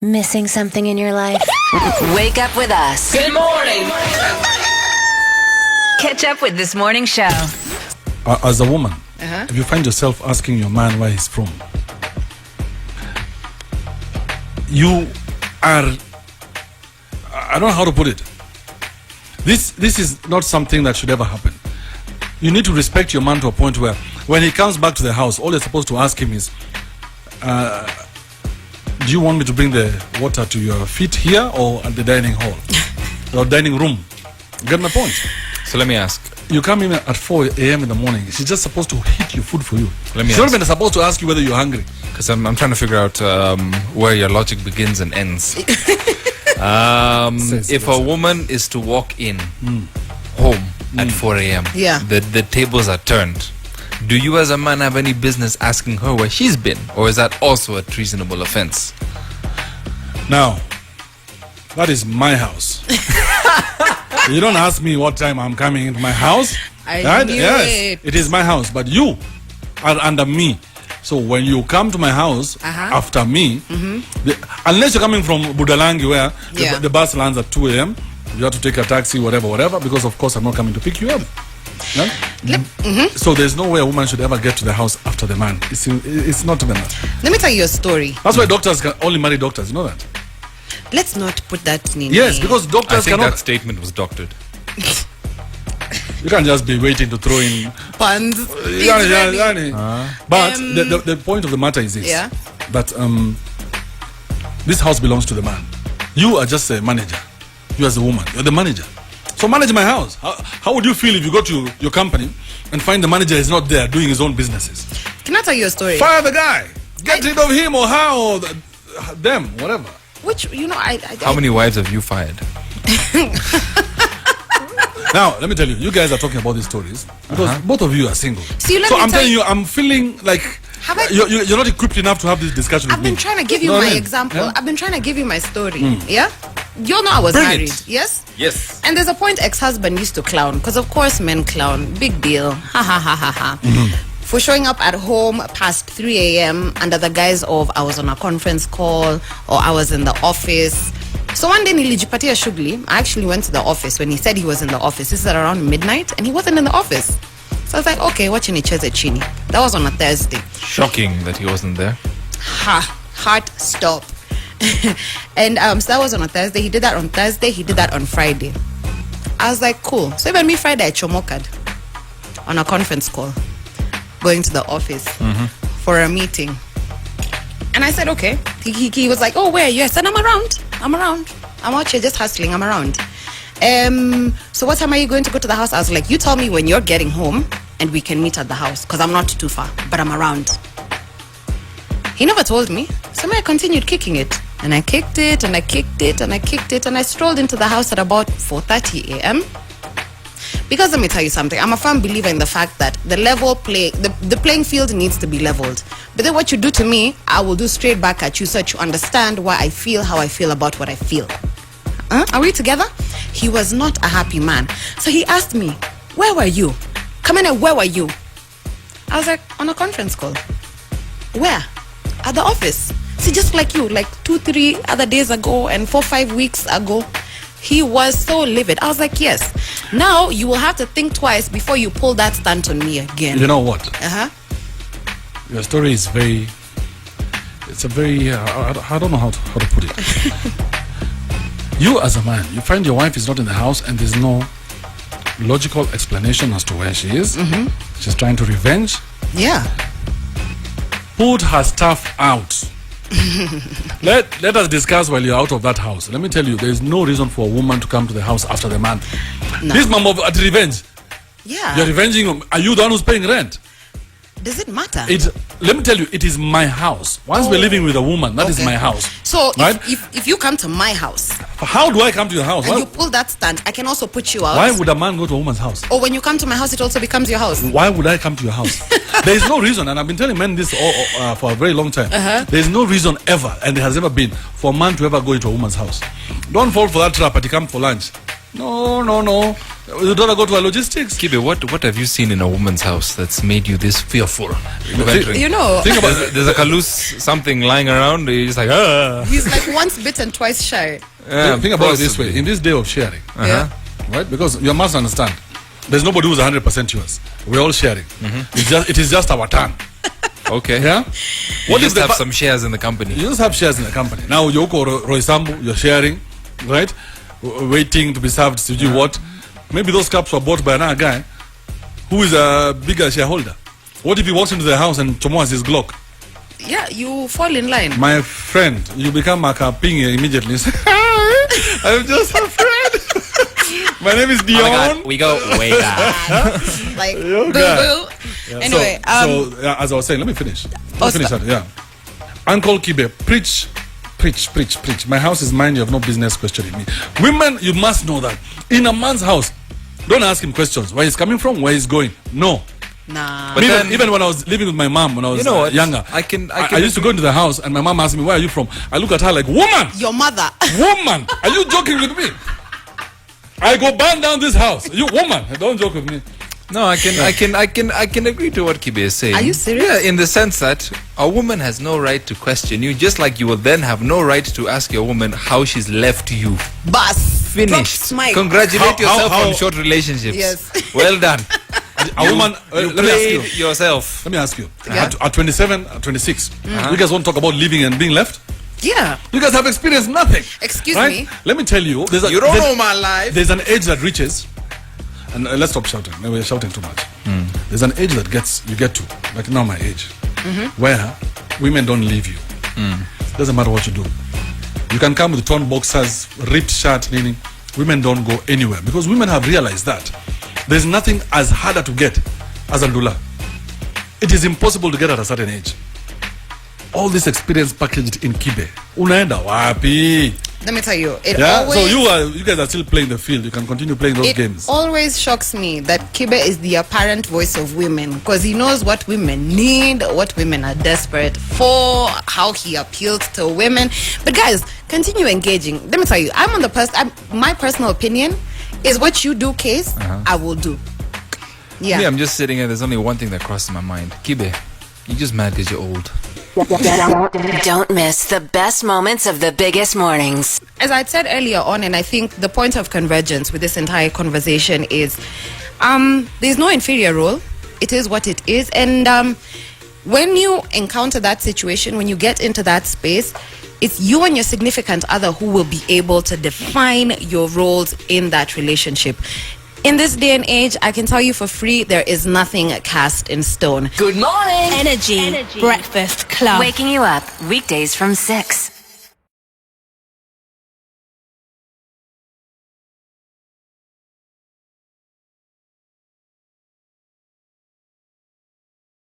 Missing something in your life? Wake up with us. Good morning. Catch up with this morning show. As a woman, if you find yourself asking your man where he's from, you are, I don't know how to put it. This is not something that should ever happen. You need to respect your man to a point where when he comes back to the house, all you're supposed to ask him is, do you want me to bring the water to your feet here or at the dining hall or dining room? Get my point? So let me ask. You come in at 4 a.m. in the morning. She's just supposed to heat your food for you. She's not even supposed to ask you whether you're hungry. Because I'm trying to figure out where your logic begins and ends. If a woman is to walk in home at 4 a.m., the tables are turned. Do you as a man have any business asking her where she's been? Or is that also a treasonable offense? Now, that is my house. You don't ask me what time I'm coming into my house. Yes, it is my house. But you are under me. So when you come to my house after me, unless you're coming from Budalangi where the bus lands at 2 a.m., you have to take a taxi, whatever, because of course I'm not coming to pick you up. So there's no way a woman should ever get to the house after the man. It's not even that. Let me tell you a story. That's why doctors can only marry doctors. You know that? Let's not put that in. Yes, because doctors I think cannot. that statement was doctored. You can't just be waiting to throw in puns. But the point of the matter is this: that this house belongs to the man. You are just a manager. You as a woman, you're the manager. So manage my house. How would you feel if you go to your company and find the manager is not there doing his own businesses? Can I tell you a story? Fire the guy. Get rid of him or her or them, whatever. Which, How many wives have you fired? Now, let me tell you, you guys are talking about these stories because both of you are single. See, so I'm telling you, I'm feeling like you're not equipped enough to have this discussion with me. I've been trying to give you my example. Yeah? I've been trying to give you my story. Yeah? You know I was married. Yes? Yes. And there's a point ex-husband used to clown, because of course men clown. Big deal. Ha ha ha ha ha. For showing up at home past 3 a.m. under the guise of I was on a conference call or I was in the office. So one day nilijipatia shughuli. I actually went to the office when he said he was in the office. This is at around midnight and he wasn't in the office. So I was like, okay, watching nicheze chini. That was on a Thursday. Shocking that he wasn't there. Heart stop. And so that was on a Thursday. He did that on Thursday. He did that on Friday. I was like, cool. So even me Friday I chomokad on a conference call, going to the office for a meeting. And I said, okay. He was like, oh, where are you? I said, I'm around. I'm out here just hustling. I'm around. So what time are you going to go to the house? I was like, you tell me when you're getting home and we can meet at the house, because I'm not too far, but I'm around. He never told me. So I continued kicking it. And I kicked it, and I kicked it, and I kicked it, and I strolled into the house at about 4:30 a.m. Because let me tell you something, I'm a firm believer in the fact that the playing field needs to be leveled. But then what you do to me, I will do straight back at you so that you understand why I feel how I feel about what I feel. Are we together? He was not a happy man. So he asked me, where were you? Come in and where were you? I was like, on a conference call. Where? At the office. See, just like you, like 2-3 other days ago and 4-5 weeks ago, he was so livid. I was like, yes. Now you will have to think twice before you pull that stunt on me again. You know what? Your story is I don't know how to put it. You as a man, you find your wife is not in the house and there's no logical explanation as to where she is. She's trying to revenge. Yeah. Put her stuff out. Let us discuss while you're out of that house. Let me tell you, there is no reason for a woman to come to the house after the man. No. This mom of revenge. Yeah. You're revenging him. Are you the one who's paying rent? Does it matter? Let me tell you, it is my house. Once we're living with a woman, that is my house. So right? if you come to my house, how do I come to your house? And you pull that stunt, I can also put you out. Why would a man go to a woman's house? Or when you come to my house, it also becomes your house. Why would I come to your house? There is no reason, and I've been telling men this for a very long time. There is no reason ever, and there has never been, for a man to ever go into a woman's house. Don't fall for that trap at he come for lunch. No. You don't go to a logistics. Kibe, what have you seen in a woman's house that's made you this fearful? You know, Think about it. There's like a loose something lying around. You're just like, he's like once bitten, twice shy. Think about it this way. In this day of sharing, Yeah. right? Because you must understand, there's nobody who's 100% yours. We're all sharing. It is just our turn. okay. Yeah. What if they have some shares in the company? You just have shares in the company. Now Yoko Roysambu, you're sharing, right? Waiting to be served. So you what? Maybe those cups were bought by another guy who is a bigger shareholder. What if he walks into the house and Chomo has his Glock? Yeah, you fall in line. My friend, you become a kaping immediately. I'm just a friend. My name is Dion. Oh my God, we go way back. Like, Yo, boo boo. Yeah, Anyway, so as I was saying, let me finish. That. Yeah. Uncle Kibe, preach. My house is mine. You have no business questioning me. Women, you must know that in a man's house, don't ask him questions. Where he's coming from, where he's going. No. Nah. But Even when I was living with my mom when I was younger, I used to go into the house and my mom asked me, "Where are you from?" I look at her like, "Woman, Your mother. woman, are you joking with me? I go burn down this house. You woman, don't joke with me." No, I can agree to what Kibe is saying. Are you serious? Yeah, in the sense that a woman has no right to question you, just like you will then have no right to ask your woman how she's left you. Bus. Finished. Smile. Congratulate yourself how- on short relationships. Yes. Well done. A woman, You let me ask you. played yourself. Let me ask you. Yeah. At 27, at 26, you guys won't talk about living and being left? Yeah. You guys have experienced nothing. Excuse right? me. Let me tell you. You don't know my life. There's an age that reaches, and let's stop shouting. Maybe we're shouting too much. There's an age that you get to, like now my age, where women don't leave you. Doesn't matter what you do. You can come with torn boxers, ripped shirt, meaning women don't go anywhere because women have realized that there's nothing as harder to get as Andula. It is impossible to get at a certain age. All this experience packaged in Kibe. Unaenda wapi? Let me tell you, So you guys are still playing the field. You can continue playing those games. It always shocks me that Kibe is the apparent voice of women because he knows what women need, what women are desperate for, how he appeals to women. But guys, continue engaging. Let me tell you, my personal opinion is what you do, case, I will do. Yeah. Me, I'm just sitting here. There's only one thing that crosses my mind. Kibe, you just mad because you're old. Don't miss the best moments of the biggest mornings. As I said earlier on, and I think the point of convergence with this entire conversation is there's no inferior role. It is what it is. And when you encounter that situation, when you get into that space, it's you and your significant other who will be able to define your roles in that relationship. In this day and age, I can tell you for free, there is nothing cast in stone. Good morning. Energy. Breakfast Club. Waking you up weekdays from 6.